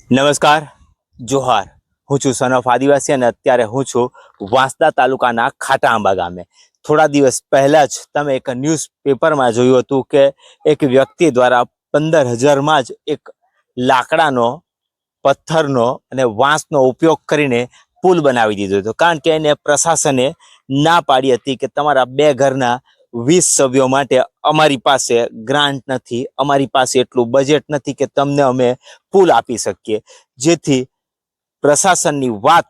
નમસ્કાર, જોહાર. હું છું સન ઓફ આદિવાસી અને અત્યારે હું છું વાંસદા તાલુકાના ખાટા આંબા ગામે. થોડા દિવસ પહેલા જ તમે એક ન્યૂઝ પેપરમાં જોયું હતું કે એક વ્યક્તિ દ્વારા 15,000માં જ એક લાકડાનો, પથ્થરનો અને વાંસનો ઉપયોગ કરીને પુલ બનાવી દીધો હતો, કારણ કે એને પ્રશાસને ના પાડી હતી કે તમારા 2 ઘરના 20 સભ્યો માટે અમારી પાસે ગ્રાન્ટ નથી, અમારી પાસે એટલું બજેટ નથી કે તમને અમે પુલ આપી શકીએ. જેથી પ્રશાસનની વાત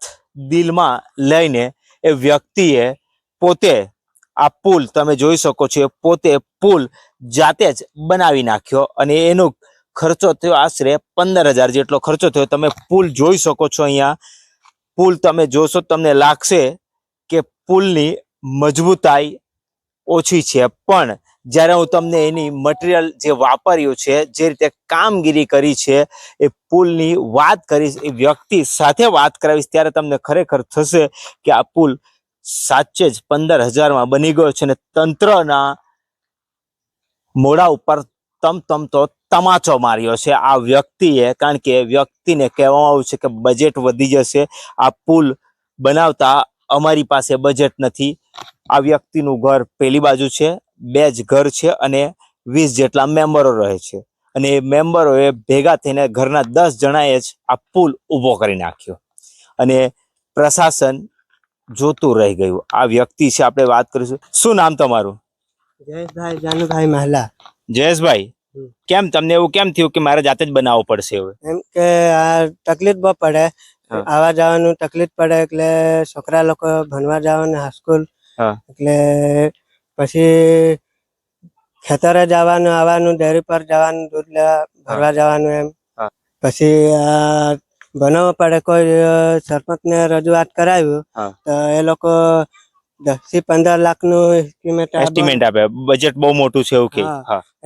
દિલમાં લઈને એ વ્યક્તિએ પોતે આ પુલ, તમે જોઈ શકો છો, પોતે પુલ જાતે જ બનાવી નાખ્યો અને એનો ખર્ચો થયો આશરે 15,000 જેટલો ખર્ચો થયો. તમે પુલ જોઈ શકો છો. અહીંયા પુલ તમે જોશો તમને લાગશે કે પુલની મજબૂતાઈ ઓછી છે, પણ જ્યારે હું તમને એની મટીરિયલ જે વાપર્યું છે, જે રીતે કામગીરી કરી છે, એ પુલની વાત કરીશ, એ વ્યક્તિ સાથે વાત કરાવીશ, ત્યારે તમને ખરેખર થશે કે આ પુલ સાચે જ 15,000માં બની ગયો છે અને તંત્રના મોઢા ઉપર તમતમતો તમાચો માર્યો છે આ વ્યક્તિએ. કારણ કે વ્યક્તિને કહેવામાં આવ્યું છે કે બજેટ વધી જશે, આ પુલ બનાવતા અમારી પાસે બજેટ નથી. આ વ્યક્તિનું ઘર પેલી બાજુ છે, 2 જ ઘર છે અને 20 જેટલા મેમ્બરો રહે છે, અને એ મેમ્બરોએ ભેગા થઈને ઘરના 10 જણાએ જ આ પુલ ઊભો કરી નાખ્યો અને પ્રશાસન જોતું રહી ગયું. આ વ્યક્તિ છે, આપણે વાત કરીશું. શું નામ તમારું? જયેશભાઈ જાનુભાઈ મહેલા. જયેશભાઈ, કેમ તમને એવું કેમ થયું કે મારે જાતે જ બનાવવો પડશે? હવે એમ કે આ તકલીફ બહુ પડે, આવવા જવાનું તકલીફ પડે, એટલે છોકરા લોકો ભણવા જવાનું હાઈસ્કૂલ, એટલે પછી ખેતરે જવાનું આવવાનું, ડેરી પર જવાનું, દૂધ લેવા ભરવા જવાનું, એમ પછી બનાવવો પડે. કોઈ સરપંચને રજૂઆત કરાવ્યું તો એ લોકો 10 થી 15 લાખનું એસ્ટિમેટ આપે. બજેટ બહુ મોટું છે એવું કે.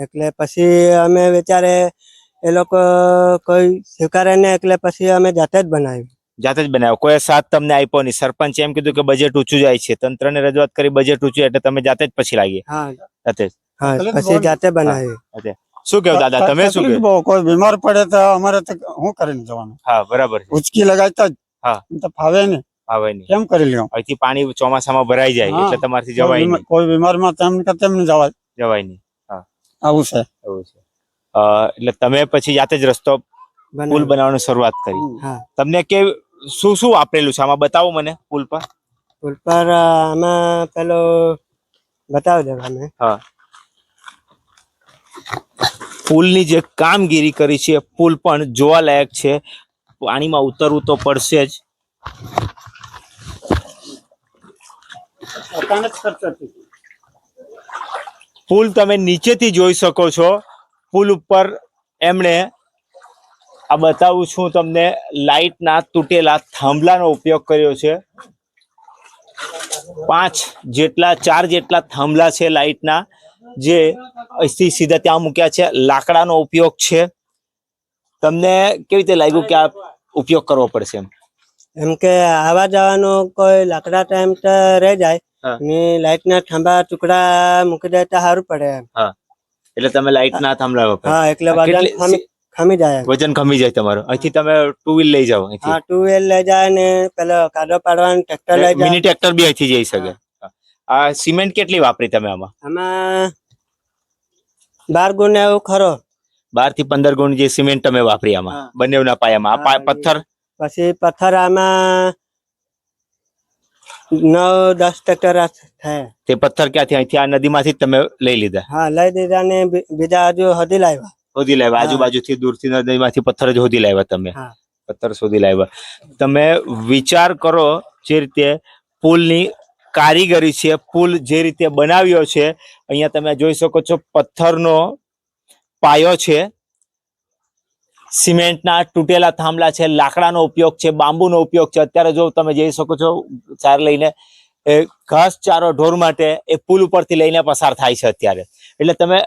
એટલે પછી અમે વિચારે એ લોકો કોઈ સ્વીકારે ને, એટલે પછી અમે જાતે જ બનાવ્યું. જાતે જ બનાવ્યો? કોઈ સાથ તમને આપ્યો નહીં? સરપંચે એમ કીધું કે બજેટ ઊંચું જાય છે, તંત્રને રજૂઆત કરી, બજેટ ઊંચું, એટલે તમે જાતે જ પછી લાગી? જાતે જ. પછી જાતે બનાવ્યું. શું કેવું દાદા, તમે શું કેવું? કોઈ બીમાર પડે તો અમારે તો શું કરીને જવાનું? હા, બરાબર. ઉચકી લગાવતા જ તો ફાવે ને, આવે નહીં. કેમ કરી લ્યો? અહીંથી પાણી ચોમાસામાં ભરાઈ જાય એટલે તમારથી જવાય નહીં. કોઈ બીમારમાં તેમ જવાય નહીં. હા, આવું છે. એવું છે. એટલે તમે પછી જાતે જ રસ્તો, પુલ બનાવવાની શરૂઆત કરી. તમને કે શું શું વાપરેલું છે આમાં? બતાવો મને. પુલ પર આમાં પેલો બતાવી દેવા. હા, પુલની જે કામગીરી કરી છે, પુલ પણ જોવાલાયક છે. પાણીમાં ઉતરવું તો પડશે જ. પુલ તમે નીચેથી જોઈ શકો છો. પુલ ઉપર એમણે, આ બતાવું છું તમને, લાઇટના તૂટેલા થાંભલાનો ઉપયોગ કર્યો છે. 4 જેટલા થાંભલા છે લાઇટના, જે અહીંથી સીધા ત્યાં મૂક્યા છે. લાકડાનો ઉપયોગ છે. તમને કેવી રીતે લાગ્યું કે આ ઉપયોગ કરવો પડશે? એમ કે આવા જવાનું કોઈ લાકડા ટાઈમ તો રહી જાય ને, લાઈટના થાંભા ટુકડા મૂકી દે તો સારું પડે. એટલે તમે લાઇટના થાંભલા, એટલે વજન ખમી જાય. વજન ખમી જાય તમારું. અહીંથી તમે 2 વ્હીલ લઈ જાઓ. 2 વ્હીલ લઈ જાય ને, પેલો કાદો પાડવાનું ટ્રેક્ટર લઈ જાય. મિની ટ્રેક્ટર બી અહીંથી જઈ શકે. આ સિમેન્ટ કેટલી વાપરી તમે આમાં? આમાં 12 ગુણ એવું ખરો. 12 થી 15 ગુણ જે સિમેન્ટ તમે વાપરી આમાં, બંનેના પાયામાં. આ પથ્થર, પછી પથ્થર આમાં 9-10 ટ્રેક્ટર થાય. તે પથ્થર ક્યાંથી? અહીંથી આ નદીમાંથી જ તમે લઈ લીધા? હા, લઈ દીધા ને બીજા હજુ હોદી લાવ્યા. આજુબાજુથી, દૂરથી નદીમાંથી પથ્થર જ હોદી લાવ્યા તમે? પથ્થર શોધી લાવ્યા. તમે વિચાર કરો, જે રીતે પુલની કારીગરી છે, પુલ જે રીતે બનાવ્યો છે. અહીંયા તમે જોઈ શકો છો, પથ્થરનો પાયો છે, સિમેન્ટના તૂટેલા થાંભલા છે, લાકડાનો ઉપયોગ છે, બાંબુનો ઉપયોગ છે. અત્યારે જો તમે જઈ શકો છો, ચાર લઈને ઘાસ ચારો ઢોર માટે એ પુલ ઉપરથી લઈને પસાર થાય છે અત્યારે. એટલે તમે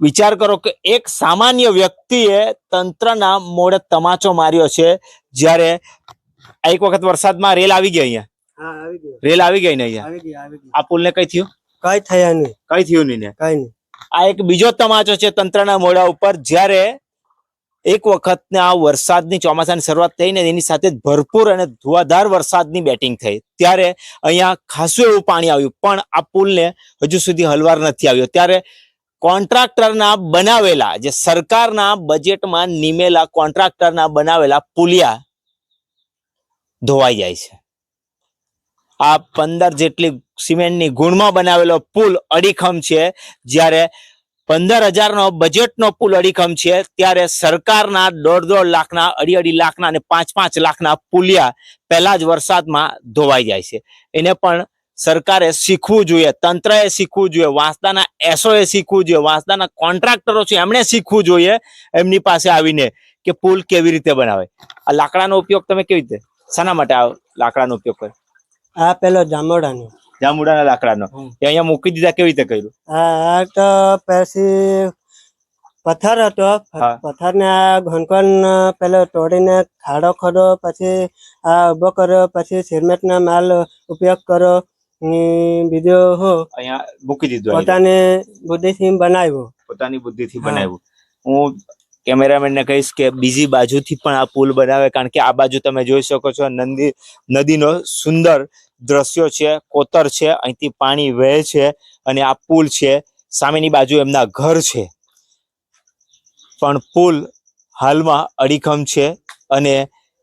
વિચાર કરો કે એક સામાન્ય વ્યક્તિએ તંત્રના મોઢે તમાચો માર્યો છે. જ્યારે એક વખત વરસાદમાં રેલ આવી ગઈ, અહીંયા રેલ આવી ગઈ ને, અહીંયા આ પુલને કઈ થયું? કઈ થયા નહીં. કઈ થયું નહીં ને. કઈ નહીં. આ એક બીજો તમાચો છે તંત્રના મોઢા ઉપર. જ્યારે એક વખતના વરસાદની ચોમાસાની શરૂઆત થઈ ને એની સાથે જ ભરપૂર અને ધુઆધાર વરસાદની બેટિંગ થઈ ત્યારે અહીંયા ખાસું એવું પાણી આવ્યું, પણ આ પુલને હજુ સુધી હલવાર નથી આવ્યો. ત્યારે કોન્ટ્રાક્ટરના બનાવેલા, જે સરકારના બજેટમાં નિમેલા કોન્ટ્રાક્ટરના બનાવેલા પુલિયા ધોવાઈ જાય છે. આ 15 જેટલી સિમેન્ટની ગુણમાં બનાવેલો પુલ અડીખમ છે. જ્યારે 15,000નો બજેટનો પુલ અડીખમ છે, ત્યારે સરકારના 1.5 લાખના, 2.5 લાખના અને 5 લાખના પુલિયા પહેલા જ વરસાદમાં ધોવાઈ જાય છે. એને પણ સરકારે શીખવું જોઈએ, તંત્રએ શીખવું જોઈએ, વાંસદાના એસઓએ શીખવું જોઈએ, વાંસદાના કોન્ટ્રાક્ટરો છે એમણે શીખવું જોઈએ એમની પાસે આવીને કે પુલ કેવી રીતે બનાવે. આ લાકડાનો ઉપયોગ તમે કેવી રીતે, શાના માટે આ લાકડાનો ઉપયોગ કરે? આ પેલો જાંબુડાનો. જાંબુડાના લાકડાનો એ અહીંયા મૂકી દીધા, કેવી રીતે કર્યું? આ તો પછી પથ્થર હતો, પથ્થરને આ ઘનકોન પેલો તોડીને ખાડો ખોદો, પછી આ ઉભો કર્યો, પછી સિમેન્ટના માલ ઉપયોગ કરો, બીજો હું અહીંયા મૂકી દીધું, પોતાની બુદ્ધિથી બનાવ્યું. પોતાની બુદ્ધિથી બનાવ્યું. હું કેમેરામેનને કહીશ કે બીજી બાજુથી પણ આ પુલ બનાવે, કારણ કે આ બાજુ તમે જોઈ શકો છો નદીનો સુંદર દ્રશ્યો છે, કોતર છે, અહીંથી પાણી વહે છે અને આ પુલ છે. સામેની બાજુ એમના ઘર છે, પણ પુલ હાલમાં અડીખમ છે. અને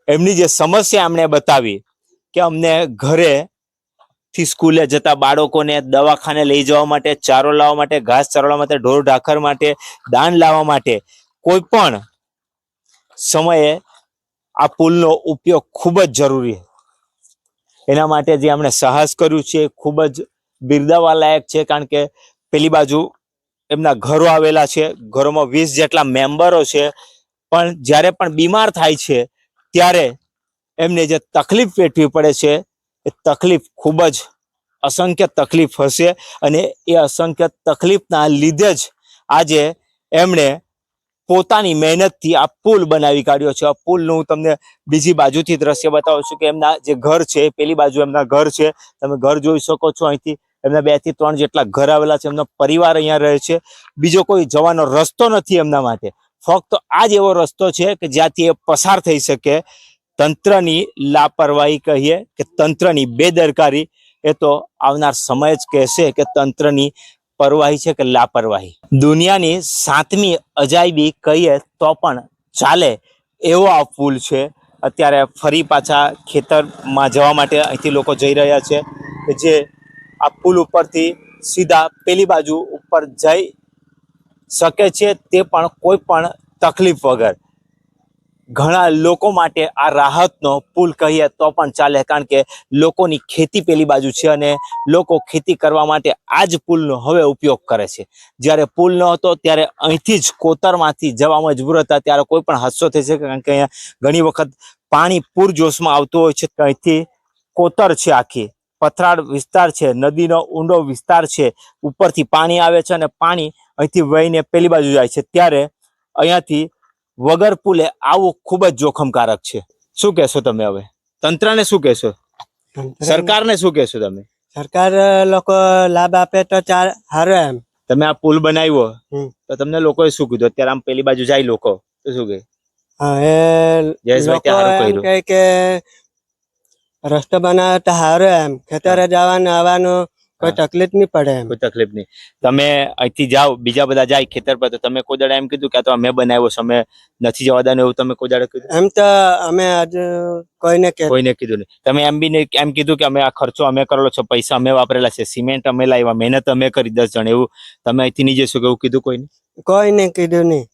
એમની જે સમસ્યા એમણે બતાવી કે અમને ઘરે થી સ્કૂલે જતા બાળકોને દવાખાને લઈ જવા માટે, ચારો લાવવા માટે, ઘાસ ચરવા માટે, ઢોર ઢાખર માટે, દાન લાવવા માટે કોઈ પણ સમયે આ પુલનો ઉપયોગ ખૂબ જ જરૂરી છે. એના માટે જે એમણે સાહસ કર્યું છે ખૂબ જ બિરદાવવા લાયક છે, કારણ કે પેલી બાજુ એમના ઘરો આવેલા છે, ઘરોમાં 20 જેટલા મેમ્બરો છે, પણ જ્યારે પણ બીમાર થાય છે ત્યારે એમને જે તકલીફ વેઠવી પડે છે એ તકલીફ ખૂબ જ અસંખ્ય તકલીફ હશે. અને એ અસંખ્ય તકલીફના લીધે જ આજે એમણે પોતાની મહેનતથી આ પુલ બનાવી કાઢ્યો છે. આ પુલનું હું તમને બીજી બાજુથી દ્રશ્ય બતાવું છું કે એમના જે ઘર છે, પેલી બાજુ એમના ઘર છે, તમે ઘર જોઈ શકો છો. અહીંથી એમના 2 થી 3 જેટલા ઘર આવેલા છે, એમનો પરિવાર અહીંયા રહે છે. બીજો કોઈ જવાનો રસ્તો નથી એમના માટે, ફક્ત આ જ એવો રસ્તો છે કે જ્યાંથી એ પસાર થઈ શકે. તંત્રની લાપરવાહી કહીએ કે તંત્રની બેદરકારી, એ તો આવનાર સમય જ કહેશે કે તંત્રની પરવાહી છે કે લાપરવાહી. દુનિયાની 7મી અજાયબી કહીએ તો પણ ચાલે એવો આ પુલ છે. અત્યારે ફરી પાછા ખેતરમાં જવા માટે અહીંથી લોકો જઈ રહ્યા છે કે જે આ પુલ ઉપરથી સીધા પેલી બાજુ ઉપર જઈ શકે છે, તે પણ કોઈ પણ તકલીફ વગર. ઘણા લોકો માટે આ રાહતનો પુલ કહીએ તો પણ ચાલે, કારણ કે લોકોની ખેતી પેલી બાજુ છે અને લોકો ખેતી કરવા માટે આ જ પુલનો હવે ઉપયોગ કરે છે. જ્યારે પુલ ન હતો ત્યારે અહીંથી જ કોતરમાંથી જવા મજબૂર હતા. ત્યારે કોઈ પણ હાદસો થઈ શકે, કારણ કે અહીંયા ઘણી વખત પાણી પૂરજોશમાં આવતું હોય છે. અહીંથી કોતર છે, આખી પથરાળ વિસ્તાર છે, નદીનો ઊંડો વિસ્તાર છે, ઉપરથી પાણી આવે છે અને પાણી અહીંથી વહીને પેલી બાજુ જાય છે. ત્યારે અહીંયાથી વગર પુલે આવું ખૂબ જ જોખમકારક છે. શું કહેશો તમે હવે? તંત્રને શું કહેશો? સરકારને શું કહેશો તમે? સરકાર લોકો લાભ આપે તો સારું. એમ તમે આ પુલ બનાવ્યો તો તમને લોકોએ શું કીધું? અત્યારે આમ પેલી બાજુ જાય લોકો તો શું કહે? કહે કે રસ્તો બનાવે તો સારું, એમ ખેતરે જવાનું આવવાનું કોઈ તકલીફ નહીં પડે. એમ કોઈ તકલીફ નહીં. તમે અહીંથી જાઓ, બીજા બધા જાય ખેતર પર, તો તમે કોઈ દાડે એમ કીધું કે આ તો અમે બનાવ્યો છે, અમે નથી જવા દેવાનું, એવું તમે કોઈ દાડે કીધું? એમ તો અમે હજુ કોઈને કીધું નહીં. તમે એમ બી નહીં એમ કીધું કે અમે આ ખર્ચો અમે કરેલો છે, પૈસા અમે વાપરેલા છે, સિમેન્ટ અમે લાવ્યા, મહેનત અમે કરી 10 જણ, એવું તમે અહીંથી નહીં જશો કે એવું કીધું? કોઈને કીધું નહીં.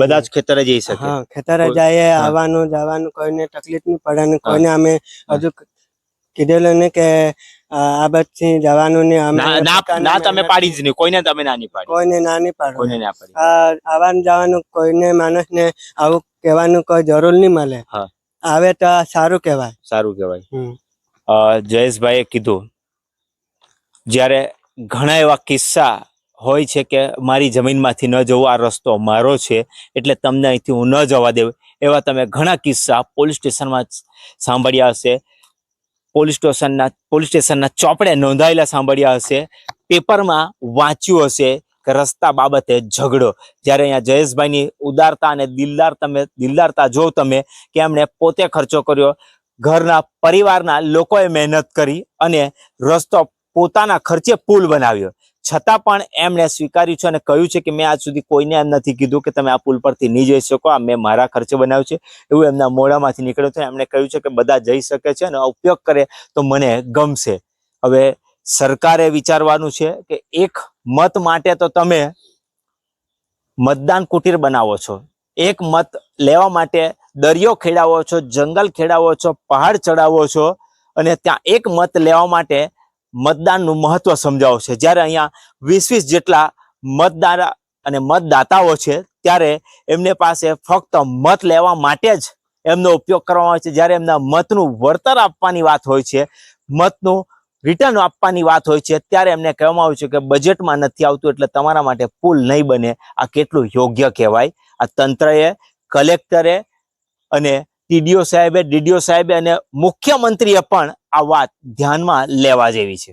બધા જ ખેતરે જઈ શકે. ખેતરે જાય, આવવાનું જવાનું કોઈને તકલીફ નહીં પડે. ને કોઈને અમે હજુ કીધેલું નહીં કે આ બધી જવાનું નહીં. ના તમે પાડી જ નહીં, કોઈને તમે ના નહીં પાડી. કોઈને ના નહીં પાડો. કોઈને ના પાડી. આવવાનું જવાનું કોઈને માણસને આવું કહેવાનું કોઈ જરૂર નહીં મળે. આવે તો સારું કહેવાય. સારું કહેવાય. જયેશભાઈએ કીધું, જ્યારે ઘણા એવા કિસ્સા હોય છે કે મારી જમીનમાંથી ન જવું, આ રસ્તો મારો છે એટલે તમને અહીંથી હું ન જવા દેવ, એવા તમે ઘણા કિસ્સા પોલીસ સ્ટેશનમાં સાંભળ્યા હશે, પોલીસ સ્ટેશનના ચોપડે નોંધાયેલા સાંભળ્યા હશે, પેપરમાં વાંચ્યું હશે કે રસ્તા બાબતે ઝઘડો. જ્યારે અહીંયા જયેશભાઈની ઉદારતા અને દિલદારતા જો તમે કે એમણે પોતે ખર્ચો કર્યો, ઘરના પરિવારના લોકોએ મહેનત કરી અને રસ્તો પોતાના ખર્ચે પુલ બનાવ્યો, છતાં પણ એમણે સ્વીકાર્યું છે અને કહ્યું છે કે મેં આજ સુધી કોઈને એમ નથી કીધું કે તમે આ પુલ પરથી નહીં જઈ શકો, આ મેં મારા ખર્ચે બનાવ્યું છે, એવું એમના મોઢામાંથી નીકળ્યું છે. એમણે કહ્યું છે કે બધા જઈ શકે છે અને ઉપયોગ કરે તો મને ગમશે. હવે સરકારે વિચારવાનું છે કે એક મત માટે તો તમે મતદાન કુટીર બનાવો છો, એક મત લેવા માટે દરિયો ખેડાવો છો, જંગલ ખેડાવો છો, પહાડ ચડાવો છો અને ત્યાં એક મત લેવા માટે મતદાનનું મહત્વ સમજાવો છે. જ્યારે અહીંયા 20 જેટલા મતદાર અને મતદાતાઓ છે, ત્યારે એમને પાસે ફક્ત મત લેવા માટે જ એમનો ઉપયોગ કરવામાં આવે છે. જ્યારે એમના મતનું વળતર આપવાની વાત હોય છે, મતનું રિટર્ન આપવાની વાત હોય છે, ત્યારે એમને કહેવામાં આવ્યું છે કે બજેટમાં નથી આવતું એટલે તમારા માટે પુલ નહીં બને. આ કેટલું યોગ્ય કહેવાય? આ તંત્રએ, કલેક્ટરે અને ટીડીઓ સાહેબે, ડીડીઓ સાહેબે અને મુખ્યમંત્રીએ પણ આ વાત ધ્યાનમાં લેવા જેવી છે.